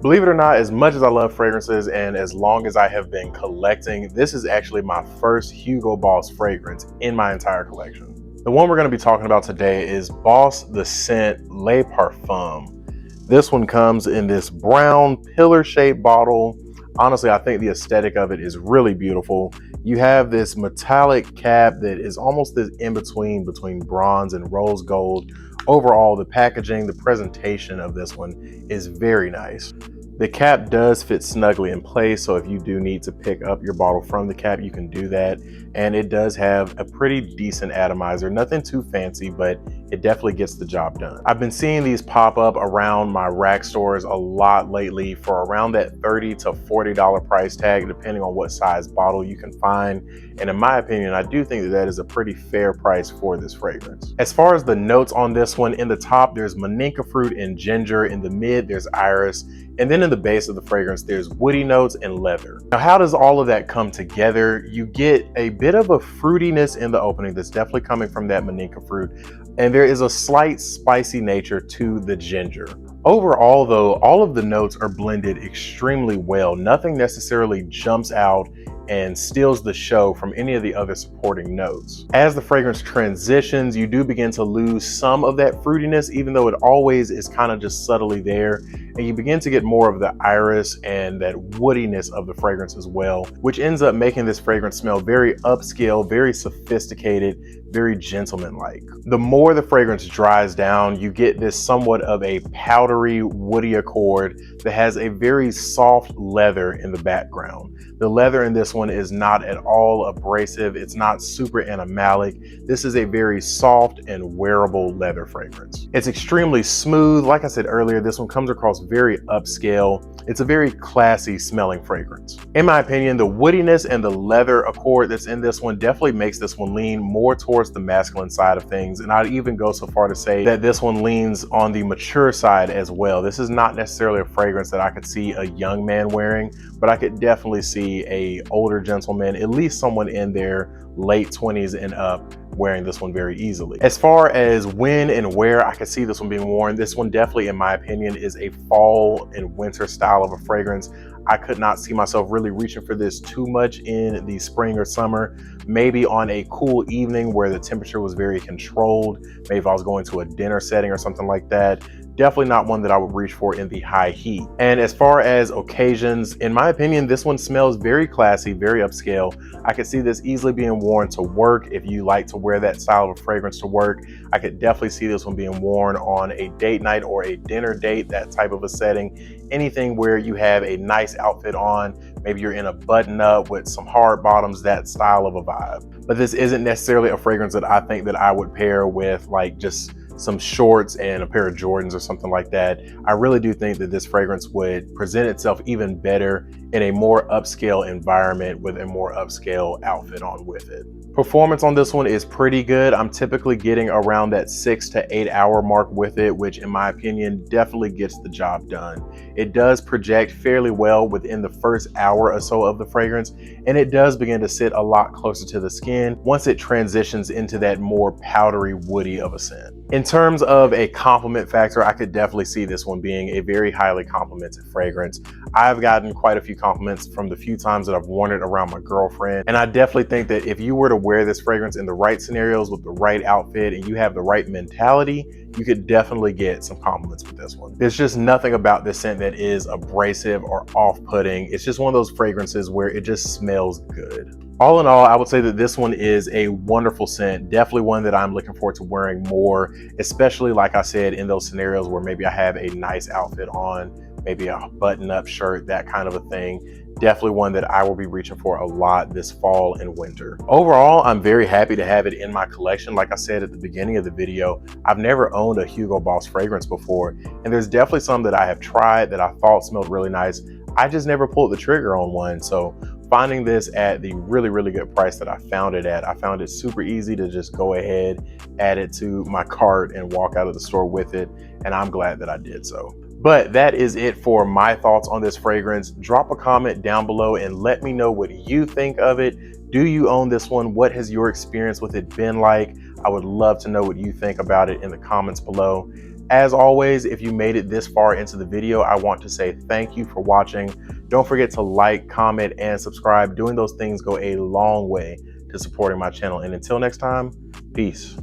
Believe it or not, as much as I love fragrances and as long as I have been collecting, this is actually my first Hugo Boss fragrance in my entire collection. The one we're going to be talking about today is Boss the Scent Le Parfum. This one comes in this brown pillar-shaped bottle. Honestly, I think the aesthetic of it is really beautiful. You have this metallic cap that is almost this in-between between bronze and rose gold. Overall, the packaging, the presentation of this one is very nice. The cap does fit snugly in place, so if you do need to pick up your bottle from the cap, you can do that. And it does have a pretty decent atomizer, nothing too fancy, but it definitely gets the job done. I've been seeing these pop up around my rack stores a lot lately for around that $30 to $40 price tag, depending on what size bottle you can find. And in my opinion, I do think that that is a pretty fair price for this fragrance. As far as the notes on this one, in the top, there's Maninka fruit and ginger. In the mid, there's iris. And then in the base of the fragrance, there's woody notes and leather. Now, how does all of that come together? You get a bit of a fruitiness in the opening that's definitely coming from that Maninka fruit. And there is a slight spicy nature to the ginger. Overall, though, all of the notes are blended extremely well. Nothing necessarily jumps out and steals the show from any of the other supporting notes. As the fragrance transitions, you do begin to lose some of that fruitiness, even though it always is kind of just subtly there. And you begin to get more of the iris and that woodiness of the fragrance as well, which ends up making this fragrance smell very upscale, very sophisticated, very gentleman-like. The more the fragrance dries down, you get this somewhat of a powdery, woody accord that has a very soft leather in the background. The leather in this one is not at all abrasive. It's not super animalic. This is a very soft and wearable leather fragrance. It's extremely smooth. Like I said earlier, this one comes across very upscale. It's a very classy smelling fragrance. In my opinion, the woodiness and the leather accord that's in this one definitely makes this one lean more towards the masculine side of things. And I'd even go so far to say that this one leans on the mature side as well. This is not necessarily a fragrance that I could see a young man wearing, but I could definitely see a older gentleman, at least someone in their late 20s and up, wearing this one very easily. As far as when and where I could see this one being worn, this one definitely, in my opinion, is a fall and winter style of a fragrance. I could not see myself really reaching for this too much in the spring or summer. Maybe on a cool evening where the temperature was very controlled. Maybe if I was going to a dinner setting or something like that. Definitely not one that I would reach for in the high heat. And as far as occasions, in my opinion, this one smells very classy, very upscale. I could see this easily being worn to work if you like to wear that style of fragrance to work. I could definitely see this one being worn on a date night or a dinner date, that type of a setting. Anything where you have a nice outfit on, maybe you're in a button up with some hard bottoms, that style of a vibe. But this isn't necessarily a fragrance that I think that I would pair with like just some shorts and a pair of Jordans or something like that. I really do think that this fragrance would present itself even better in a more upscale environment with a more upscale outfit on with it. Performance on this one is pretty good. I'm typically getting around that 6 to 8 hour mark with it, which in my opinion definitely gets the job done. It does project fairly well within the first hour or so of the fragrance, and it does begin to sit a lot closer to the skin once it transitions into that more powdery, woody of a scent. In terms of a compliment factor, I could definitely see this one being a very highly complimented fragrance. I've gotten quite a few compliments from the few times that I've worn it around my girlfriend, and I definitely think that if you were to wear this fragrance in the right scenarios with the right outfit and you have the right mentality, you could definitely get some compliments with this one. There's just nothing about this scent that is abrasive or off-putting. It's just one of those fragrances where it just smells good. All in all, I would say that this one is a wonderful scent, definitely one that I'm looking forward to wearing more, especially like I said, in those scenarios where maybe I have a nice outfit on, maybe a button-up shirt, that kind of a thing. Definitely one that I will be reaching for a lot this fall and winter. Overall, I'm very happy to have it in my collection. Like I said at the beginning of the video, I've never owned a Hugo Boss fragrance before, and there's definitely some that I have tried that I thought smelled really nice. I just never pulled the trigger on one. So finding this at the really good price that I found it at, I found it super easy to just go ahead, add it to my cart and walk out of the store with it. And I'm glad that I did so. But that is it for my thoughts on this fragrance. Drop a comment down below and let me know what you think of it. Do you own this one? What has your experience with it been like? I would love to know what you think about it in the comments below. As always, if you made it this far into the video, I want to say thank you for watching. Don't forget to like, comment, and subscribe. Doing those things go a long way to supporting my channel. And until next time, peace.